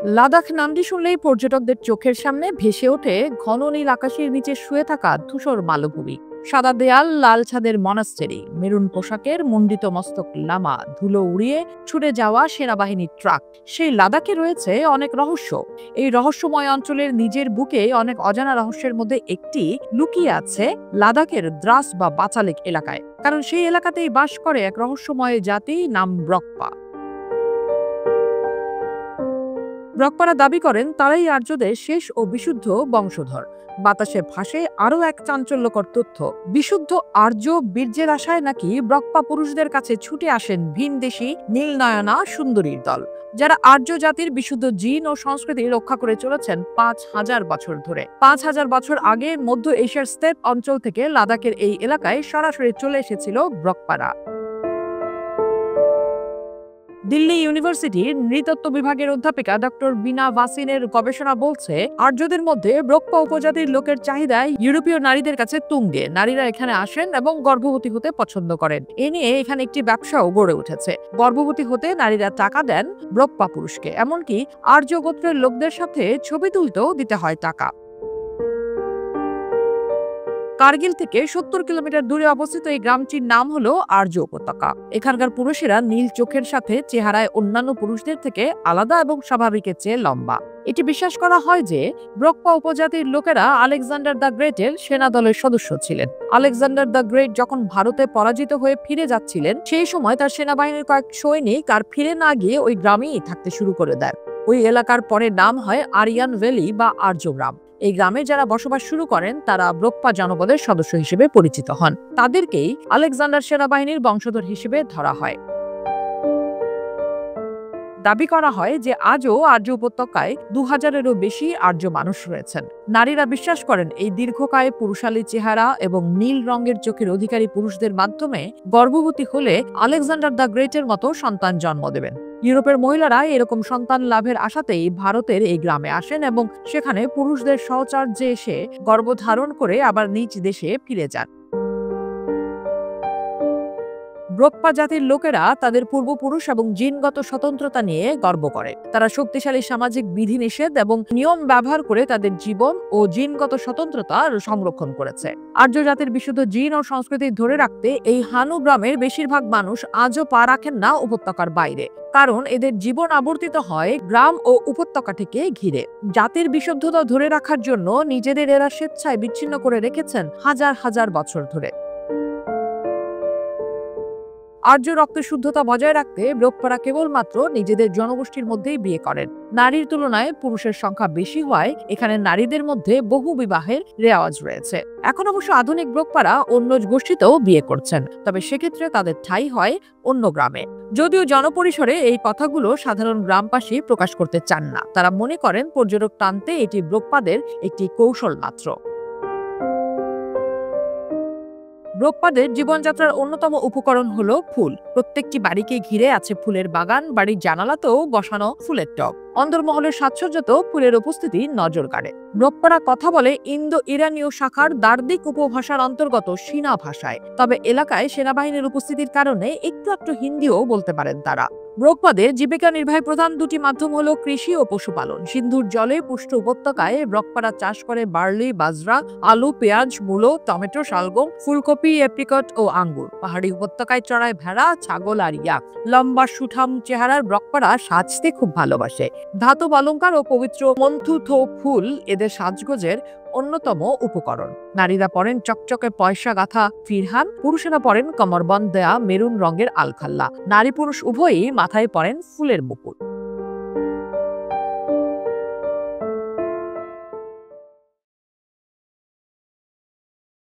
লাদাখ নামটি শুনলেই পর্যটকদের চোখের সামনে ভেসে ওঠে ঘন নীল আকাশের নিচে শুয়ে থাকা ধূসর মালভূমি। সাদা দেয়াল, লাল ছাদের মনাস্টেরি, মেরুন পোশাকের মণ্ডিত মস্তক লামা, ধুলো উড়িয়ে ছুটে যাওয়া সেনাবাহিনীর ট্রাক। সেই লাদাখে রয়েছে অনেক রহস্য। এই রহস্যময় অঞ্চলের নিজের বুকে অনেক অজানা রহস্যের মধ্যে একটি লুকিয়ে আছে লাদাখের দ্রাস বা বাচালিক এলাকায়। কারণ সেই এলাকাতেই বাস করে এক রহস্যময় জাতি, নাম ব্রকপা। ব্রকপারা দাবি করেন তারাই আর্যদের শেষ ও বিশুদ্ধ বংশধর। বাতাসে ভাসে আরও এক চাঞ্চল্যকর তথ্য। বিশুদ্ধ আর্য বীর্যের আশায় নাকি ব্রকপা পুরুষদের কাছে ছুটে আসেন ভিনদেশী নীলনয়না সুন্দরীর দল, যারা আর্য জাতির বিশুদ্ধ জিন ও সংস্কৃতি রক্ষা করে চলেছেন ৫,০০০ বছর ধরে। ৫,০০০ বছর আগে মধ্য এশিয়ার স্টেপ অঞ্চল থেকে লাদাখের এই এলাকায় সরাসরি চলে এসেছিল ব্রকপারা। দিল্লি ইউনিভার্সিটির নৃতত্ত্ব বিভাগের অধ্যাপিকা ডক্টর বিনা ভাসিনের গবেষণা বলছে, আর্যদের মধ্যে ব্রকপা উপজাতির লোকের চাহিদায় ইউরোপীয় নারীদের কাছে তুঙ্গে। নারীরা এখানে আসেন এবং গর্ভবতী হতে পছন্দ করেন। এ নিয়ে এখানে একটি ব্যবসাও গড়ে উঠেছে। গর্ভবতী হতে নারীরা টাকা দেন ব্রকপা পুরুষকে, এমনকি আর্য গোত্রের লোকদের সাথে ছবি তুলতেও দিতে হয় টাকা। কার্গিল থেকে ৭০ কিলোমিটার দূরে অবস্থিত এই গ্রামটির নাম হলো আর্য উপত্যকা। এখানকার পুরুষেরা নীল চোখের সাথে চেহারায় অন্যান্য পুরুষদের থেকে আলাদা এবং স্বাভাবিকের চেয়ে লম্বা। এটি বিশ্বাস করা হয় যে ব্রকপা উপজাতির লোকেরা আলেকজান্ডার দ্য গ্রেটের সেনা দলের সদস্য ছিলেন। আলেকজান্ডার দ্য গ্রেট যখন ভারতে পরাজিত হয়ে ফিরে যাচ্ছিলেন, সেই সময় তার সেনাবাহিনীর কয়েক সৈনিক আর ফিরে না গিয়ে ওই গ্রামেই থাকতে শুরু করে দেয়। ওই এলাকার পরে নাম হয় আরিয়ান ভ্যালি বা আর্য গ্রাম। এই গ্রামে যারা বসবাস শুরু করেন তারা ব্রকপা জনপদের সদস্য হিসেবে পরিচিত হন। তাদেরকেই আলেকজান্ডার সেনাবাহিনীর বংশধর হিসেবে ধরা হয়। দাবি করা হয় যে আজও আর্য উপত্যকায় ২,০০০-এরও বেশি আর্য মানুষ রয়েছেন। নারীরা বিশ্বাস করেন এই দীর্ঘকায় পুরুষালী চেহারা এবং নীল রঙের চোখের অধিকারী পুরুষদের মাধ্যমে গর্ভবতী হলে আলেকজান্ডার দ্য গ্রেটের মতো সন্তান জন্ম দেবেন। ইউরোপের মহিলারা এরকম সন্তান লাভের আশাতেই ভারতের এই গ্রামে আসেন এবং সেখানে পুরুষদের সহচর্যে এসে গর্ভধারণ করে আবার নিজ দেশে ফিরে যান। ব্রকপা জাতির লোকেরা তাদের পূর্বপুরুষ এবং জিনগত স্বতন্ত্রতা নিয়ে গর্ব করে। তারা শক্তিশালী সামাজিক বিধিনিষেধ এবং নিয়ম ব্যবহার করে তাদের জীবন ও জিনগত স্বতন্ত্রতা সংরক্ষণ করেছে। আর্য জাতির বিশুদ্ধ জিন ও সংস্কৃতি ধরে রাখতে এই হানু গ্রামের বেশিরভাগ মানুষ আজও পা রাখেন না উপত্যকার বাইরে, কারণ এদের জীবন আবর্তিত হয় গ্রাম ও উপত্যকাটিকে ঘিরে। জাতির বিশুদ্ধতা ধরে রাখার জন্য নিজেদের এরা স্বেচ্ছায় বিচ্ছিন্ন করে রেখেছেন হাজার হাজার বছর ধরে। আর্য রক্তের শুদ্ধতা বজায় রাখতে ব্রকপারা কেবলমাত্র নিজেদের জনগোষ্ঠীর মধ্যেই বিয়ে করেন। নারীর তুলনায় পুরুষের সংখ্যা বেশি হওয়ায় এখানে নারীদের মধ্যে বহু বিবাহের রেওয়াজ রয়েছে। এখন অবশ্য আধুনিক ব্রকপারা অন্য গোষ্ঠীতেও বিয়ে করছেন, তবে সেক্ষেত্রে তাদের ঠাঁই হয় অন্য গ্রামে। যদিও জনপরিসরে এই কথাগুলো সাধারণ গ্রামবাসী প্রকাশ করতে চান না। তারা মনে করেন পর্যটক টানতে এটি ব্রকপাদের একটি কৌশল মাত্র। ব্রকপাদের জীবনযাত্রার অন্যতম উপকরণ হলো ফুল। প্রত্যেকটি বাড়িকে ঘিরে আছে ফুলের বাগান, বাড়ির জানালাতেও বসানো ফুলের টব। অন্দরমহলের সাজসজ্জাতেও ফুলের উপস্থিতি নজর কাড়ে। ব্রকপারা কথা বলে ইন্দো ইরানীয় শাখার দার্দিক উপভাষার অন্তর্গত সিনা ভাষায়, তবে এলাকায় সেনাবাহিনীর উপস্থিতির কারণে একটু হিন্দিও বলতে পারেন তারা। ব্রকপাদের জীবিকা নির্বাহের প্রধান দুটি মাধ্যম হলো কৃষি ও পশুপালন। সিন্ধুর জলে পুষ্ট উপত্যকায় ব্রকপারা চাষ করে বার্লি, বাজরা, আলু, পেঁয়াজ, মূলো, টমেটো, শালগম, ফুলকপি, এপ্রিকট ও আঙ্গুর। পাহাড়ি উপত্যকায় চড়ায় ভেড়া, ছাগল আর ইয়াক। লম্বা সুঠাম চেহারার ব্রকপারা সাজতে খুব ভালোবাসে। ধাতব অলংকার ও পবিত্র মন্থুথ ফুল এদের সাজগোজের অন্যতম উপকরণ। নারীরা পরেন চকচকে পয়সা গাঁথা ফিরহান, পুরুষেরা পরেন কমরবন্দ দেয়া মেরুন রঙের আলখাল্লা। নারী পুরুষ উভয়ই মাথায় পরেন ফুলের মুকুট।